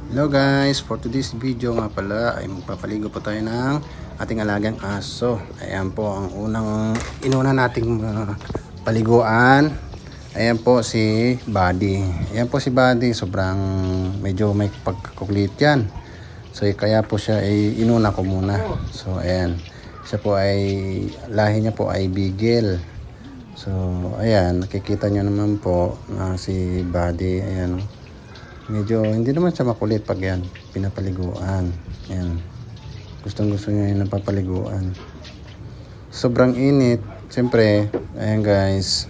Hello guys, for today's video nga pala ay magpapaligo po tayo ng ating alagang aso. Ayan po ang inuna nating paliguan. Ayan po si Buddy. Ayan po si Buddy, sobrang medyo may pagkakulit yan. So kaya po siya ay inuna ko muna. So ayan, siya po ay lahi niya po ay Beagle. So ayan, nakikita nyo naman po na si Buddy, ayan o. Medyo hindi naman siya makulit pag yan pinapaliguan. Yan. Gustong gusto niya yung napapaliguan. Sobrang init. Siyempre, ayan guys.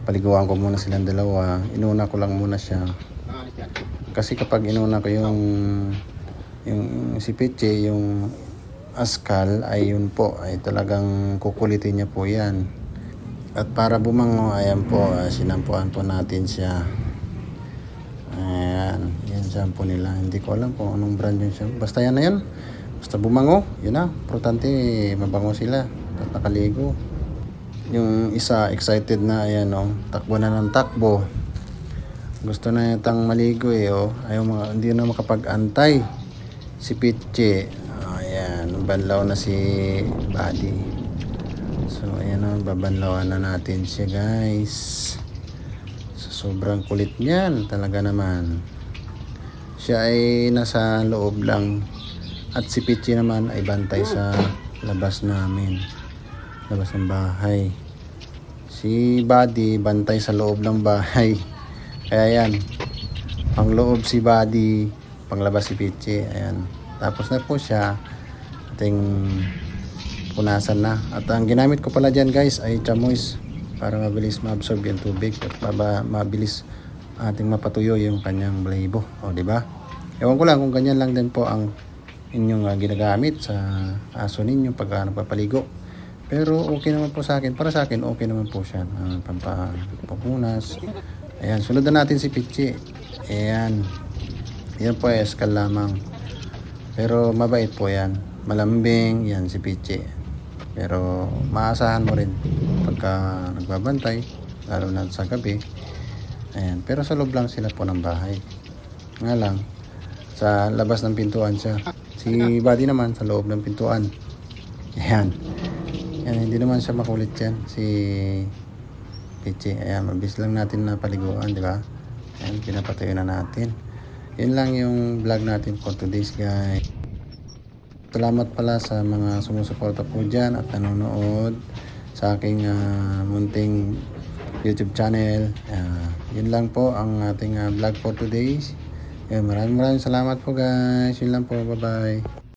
Paliguan ko muna silang dalawa. Inuna ko lang muna siya. Kasi kapag inuna ko yung si Piche, yung askal, ay yun po. Ay talagang kukulitin niya po yan. At para bumango, ayan po, sinampuan po natin siya. Ayan, yan shampoo nila. Hindi ko alam kung anong brand yung shampoo. Basta yan na yan. Basta bumango, yun na. Importante, mabango sila. At nakaligo. Yung isa, excited na, ayan o. Takbo na ng takbo. Gusto na yatang maligo eh o. Ayaw hindi na makapag-antay. Si Piche. Ayan, banlaw na si Buddy. So, ayan o. Babanlawan na natin siya guys. Sobrang kulit niyan talaga naman. Siya ay nasa loob lang at si Pichi naman ay bantay sa labas namin, labas ng bahay. Si Buddy bantay sa loob ng bahay. Kaya yan, pang loob si Buddy, pang labas si Pichi. Ayan, tapos na po siya, ating punasan na. At ang ginamit ko pala dyan guys ay chamois para mabilis ma-absorb yung tubig at mabilis ating mapatuyo yung kanyang balahibo. O, di ba? Ewan ko lang kung ganyan lang din po ang inyong ginagamit sa aso ninyo pag nagpapaligo. Pero okay naman po sa akin. Para sa akin, okay naman po siya. Pampapunas. Ayan, sunod na natin si Pichi. Ayan. Yan po ay eskal lamang. Pero mabait po yan. Malambing. Yan si Pichi. Pero maasahan mo rin pagka nagbabantay, lalo na sa gabi. Ayan. Pero sa loob lang sila po ng bahay. Nga lang, sa labas ng pintuan siya. Si Buddy naman sa loob ng pintuan. Ayan. Ayan, hindi naman siya makulit yan. Si Pichi. Ayan, mabis lang natin na paliguan, di ba? Ayan, pinapatayo na natin. Yun lang yung vlog natin for today's guys. Salamat pala sa mga sumusuporta po dyan at nanonood sa aking munting YouTube channel. Yun lang po ang ating vlog for today. Maraming salamat po guys. Yun lang po. Bye bye.